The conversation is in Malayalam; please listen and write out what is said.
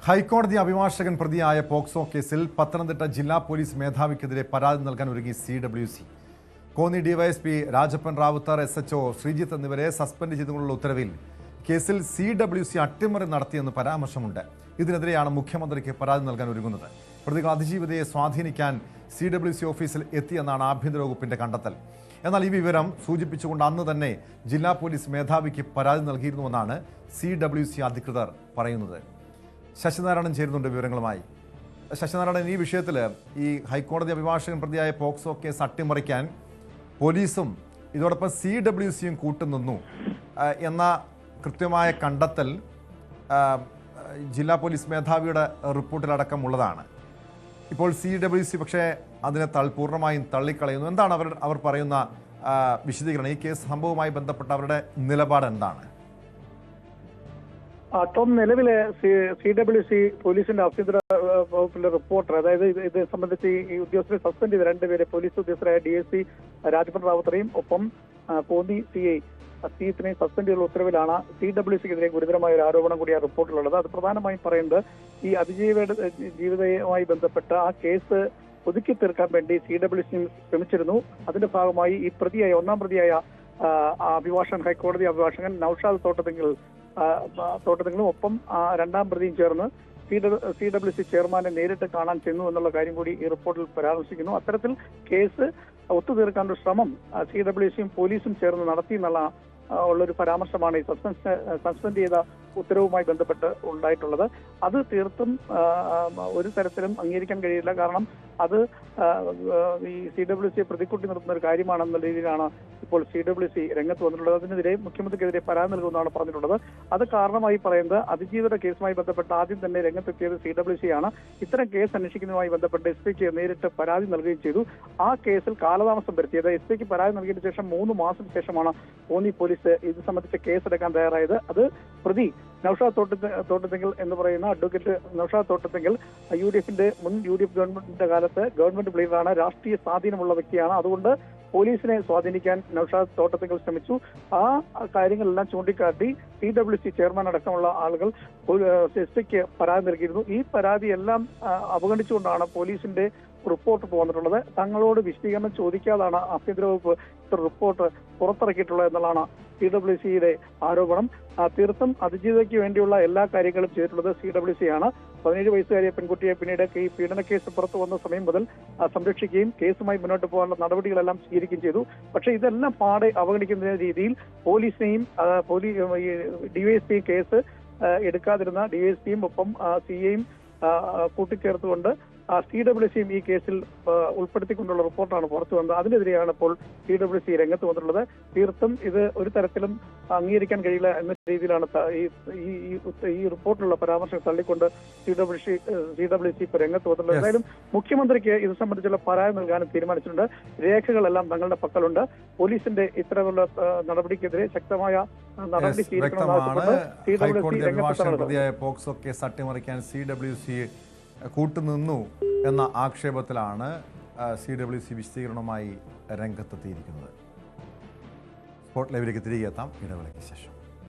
ഹൈക്കോടതി അഭിഭാഷകൻ പ്രതിയായ പോക്സോ കേസിൽ പത്തനംതിട്ട ജില്ലാ പോലീസ് മേധാവിക്കെതിരെ പരാതി നൽകാൻ ഒരുങ്ങി CWC. Konni DySP Rajappan Ravuthar, SHO Sreejith എന്നിവരെ സസ്പെൻഡ് ചെയ്തുകൊണ്ടുള്ള ഉത്തരവിൽ കേസിൽ CWC അട്ടിമറി നടത്തിയെന്ന് പരാമർശമുണ്ട്. ഇതിനെതിരെയാണ് മുഖ്യമന്ത്രിക്ക് പരാതി നൽകാൻ ഒരുങ്ങുന്നത്. പ്രതികൾ അതിജീവിതയെ സ്വാധീനിക്കാൻ CWC ഓഫീസിൽ എത്തിയെന്നാണ് ആഭ്യന്തര വകുപ്പിന്റെ കണ്ടെത്തൽ. എന്നാൽ ഈ വിവരം സൂചിപ്പിച്ചുകൊണ്ട് അന്ന് തന്നെ ജില്ലാ പോലീസ് മേധാവിക്ക് പരാതി നൽകിയിരുന്നുവെന്നാണ് CWC അധികൃതർ പറയുന്നത്. ശശിനാരായണൻ ചേരുന്നുണ്ട് വിവരങ്ങളുമായി. ശശിനാരായണൻ, ഈ വിഷയത്തിൽ ഈ ഹൈക്കോടതി അഭിഭാഷകൻ പ്രതിയായ പോക്സോ കേസ് അട്ടിമറിക്കാൻ പോലീസും ഇതോടൊപ്പം CWCയും കൂട്ടുനിന്നു എന്ന കൃത്യമായ കണ്ടെത്തൽ ജില്ലാ പോലീസ് മേധാവിയുടെ റിപ്പോർട്ടിലടക്കമുള്ളതാണ്. ഇപ്പോൾ CWC പക്ഷേ അതിനെ പൂർണ്ണമായും തള്ളിക്കളയുന്നു. എന്താണ് അവർ പറയുന്ന വിശദീകരണം? ഈ കേസ് സംഭവവുമായി ബന്ധപ്പെട്ട അവരുടെ നിലപാട് എന്താണ്? ടോം, നിലവിലെ CWC പോലീസിന്റെ ആഭ്യന്തര വകുപ്പിന്റെ റിപ്പോർട്ടർ, അതായത് ഇത് സംബന്ധിച്ച് ഈ ഉദ്യോഗസ്ഥരെ സസ്പെൻഡ് ചെയ്ത രണ്ടുപേരെ പോലീസ് ഉദ്യോഗസ്ഥരായ DSP രാജപ്പൻ റാവുത്തറെയും ഒപ്പം കോന്നി CI സീത്തിനെയും സസ്പെൻഡ് ചെയ്തുള്ള ഉത്തരവിലാണ് CWCക്കെതിരെ ഗുരുതരമായ ഒരു ആരോപണം കൂടി ആ റിപ്പോർട്ടിലുള്ളത്. അത് പ്രധാനമായും പറയുന്നത് ഈ ജീവിതവുമായി ബന്ധപ്പെട്ട ആ കേസ് ഒതുക്കി തീർക്കാൻ വേണ്ടി CWC ശ്രമിച്ചിരുന്നു. അതിന്റെ ഭാഗമായി ഈ പ്രതിയായ ഒന്നാം പ്രതിയായ അഭിഭാഷകൻ, ഹൈക്കോടതി അഭിഭാഷകൻ നൌഷാദ് തോട്ടത്തിലും ഒപ്പം രണ്ടാം പ്രതിയും ചേർന്ന് CWC ചെയർമാനെ നേരിട്ട് കാണാൻ ചെന്നു എന്നുള്ള കാര്യം കൂടി ഈ റിപ്പോർട്ടിൽ പരാമർശിക്കുന്നു. അത്തരത്തിൽ കേസ് ഒത്തുതീർക്കാനുള്ള ശ്രമം CWCയും പോലീസും ചേർന്ന് നടത്തി എന്നുള്ള ഉള്ളൊരു പരാമർശമാണ് ഈ സസ്പെൻഡ് ചെയ്ത ഉത്തരവുമായി ബന്ധപ്പെട്ട് ഉണ്ടായിട്ടുള്ളത്. അത് തീർത്തും ഒരു തരത്തിലും അംഗീകരിക്കാൻ കഴിയില്ല. കാരണം അത് ഈ CWCയെ പ്രതിക്കൂട്ടി നിർത്തുന്ന ഒരു കാര്യമാണെന്ന രീതിയിലാണ് ഇപ്പോൾ CWC രംഗത്ത് വന്നിട്ടുള്ളത്. അതിനെതിരെ മുഖ്യമന്ത്രിക്കെതിരെ പരാതി നൽകുമെന്നാണ് പറഞ്ഞിട്ടുള്ളത്. അത് കാരണമായി പറയുന്നത് അതിജീവിത കേസുമായി ബന്ധപ്പെട്ട് ആദ്യം തന്നെ രംഗത്തെത്തിയത് CWC ആണ്. ഇത്തരം കേസ് അന്വേഷിക്കുന്നതുമായി ബന്ധപ്പെട്ട് SPക്ക് നേരിട്ട് പരാതി നൽകുകയും ചെയ്തു. ആ കേസിൽ കാലതാമസം വരുത്തിയത് SPക്ക് പരാതി നൽകിയതിനു ശേഷം 3 മാസം ശേഷമാണ് കോന്നി പോലീസ് ഇത് സംബന്ധിച്ച കേസെടുക്കാൻ തയ്യാറായത്. അത് പ്രതി നൌഷാദ് തോട്ടത്തിങ്കൽ എന്ന് പറയുന്ന അഡ്വക്കേറ്റ് നൌഷാദ് തോട്ടത്തിങ്കൽ മുൻ UDF ഗവൺമെന്റിന്റെ കാലത്ത് ഗവൺമെന്റ് ലീഡറാണ്, രാഷ്ട്രീയ സ്വാധീനമുള്ള വ്യക്തിയാണ്. അതുകൊണ്ട് പോലീസിനെ സ്വാധീനിക്കാൻ നൌഷാദ് തോട്ടത്തിങ്കൽ ശ്രമിച്ചു. ആ കാര്യങ്ങളെല്ലാം ചൂണ്ടിക്കാട്ടി CWC ചെയർമാൻ അടക്കമുള്ള ആളുകൾ SPക്ക് പരാതി നൽകിയിരുന്നു. ഈ പരാതിയെല്ലാം അവഗണിച്ചുകൊണ്ടാണ് പോലീസിന്റെ റിപ്പോർട്ട് പോന്നിട്ടുള്ളത്. തങ്ങളോട് വിശദീകരണം ചോദിക്കാതാണ് ആഭ്യന്തര വകുപ്പ് റിപ്പോർട്ട് പുറത്തിറക്കിയിട്ടുള്ളത് എന്നുള്ളതാണ് CWCയുടെ ആരോപണം. തീർത്തും അതിജീവിതയ്ക്ക് വേണ്ടിയുള്ള എല്ലാ കാര്യങ്ങളും ചെയ്തിട്ടുള്ളത് CWC ആണ്. 17 വയസ്സുകാരിയ പെൺകുട്ടിയെ പിന്നീട് ഈ പീഡന കേസ് പുറത്തു വന്ന സമയം മുതൽ സംരക്ഷിക്കുകയും കേസുമായി മുന്നോട്ട് പോകാനുള്ള നടപടികളെല്ലാം സ്വീകരിക്കുകയും ചെയ്തു. പക്ഷേ ഇതെല്ലാം പാടെ അവഗണിക്കുന്ന രീതിയിൽ പോലീസിനെയും DYSP കേസ് എടുക്കാതിരുന്ന DYSPയും ഒപ്പം CAയും കൂട്ടിച്ചേർത്തുകൊണ്ട് CWCയും ഈ കേസിൽ ഉൾപ്പെടുത്തിക്കൊണ്ടുള്ള റിപ്പോർട്ടാണ് പുറത്തു വന്നത്. അതിനെതിരെയാണ് ഇപ്പോൾ CWC രംഗത്ത് വന്നിട്ടുള്ളത്. തീർത്തും ഇത് ഒരു തരത്തിലും അംഗീകരിക്കാൻ കഴിയില്ല എന്ന രീതിയിലാണ് ഈ റിപ്പോർട്ടിലുള്ള പരാമർശം തള്ളിക്കൊണ്ട് CWC ഇപ്പോൾ രംഗത്ത് വന്നിട്ടുള്ളത്. എന്തായാലും മുഖ്യമന്ത്രിക്ക് ഇത് സംബന്ധിച്ചുള്ള പരാതി നൽകാനും തീരുമാനിച്ചിട്ടുണ്ട്. രേഖകളെല്ലാം തങ്ങളുടെ പക്കലുണ്ട്. പോലീസിന്റെ ഇത്തരത്തിലുള്ള നടപടിക്കെതിരെ ശക്തമായ നടപടി സ്വീകരിക്കണമെന്നാവശ്യപ്പെട്ട് CWC രംഗത്ത് പോക്സോ കേസ് അട്ടിമറിക്കാൻ CWC കൂട്ടുനിന്നു എന്ന ആക്ഷേപത്തിലാണ് CWC വിശദീകരണവുമായി രംഗത്തെത്തിയിരിക്കുന്നത്. സ്പോട്ട് ലൈവിലേക്ക് തിരികെ എത്താം ഇടവേളയ്ക്ക് ശേഷം.